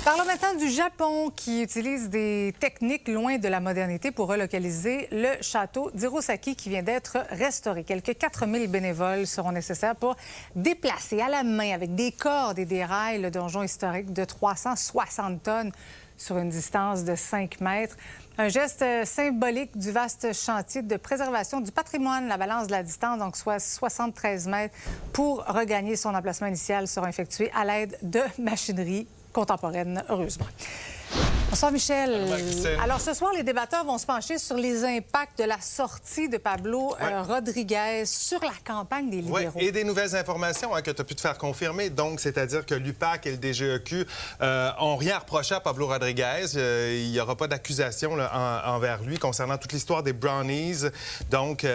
Parlons maintenant du Japon qui utilise des techniques loin de la modernité pour relocaliser le château d'Hirosaki qui vient d'être restauré. Quelques 4000 bénévoles seront nécessaires pour déplacer à la main avec des cordes et des rails le donjon historique de 360 tonnes sur une distance de 5 mètres. Un geste symbolique du vaste chantier de préservation du patrimoine. La balance de la distance, donc soit 73 mètres, pour regagner son emplacement initial sera effectuée à l'aide de machinerie contemporaine, heureusement. Bonsoir, Michel. Alors, ce soir, les débatteurs vont se pencher sur les impacts de la sortie de Pablo Rodriguez sur la campagne des libéraux. Oui, et des nouvelles informations que tu as pu te faire confirmer. Donc, c'est-à-dire que l'UPAC et le DGEQ n'ont rien à reprocher à Pablo Rodriguez. Il n'y aura pas d'accusation envers lui concernant toute l'histoire des Brownies. Donc,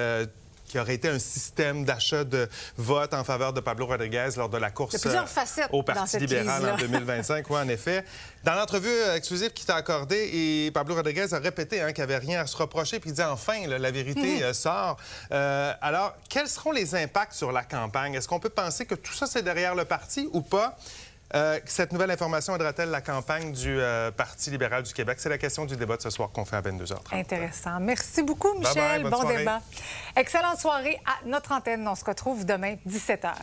qui aurait été un système d'achat de vote en faveur de Pablo Rodriguez lors de la course au Parti libéral en 2025. Oui, en effet. Dans l'entrevue exclusive qui t'a accordée, et Pablo Rodriguez a répété qu'il n'y avait rien à se reprocher, puis il dit enfin, la vérité sort. Alors, quels seront les impacts sur la campagne? Est-ce qu'on peut penser que tout ça, c'est derrière le parti ou pas? Cette nouvelle information aidera-t-elle la campagne du Parti libéral du Québec? C'est la question du débat de ce soir qu'on fait à 22h30. Intéressant. Merci beaucoup, Michel. Bye bye, bonne bon soirée. débat. Excellente soirée à notre antenne. On se retrouve demain, 17h.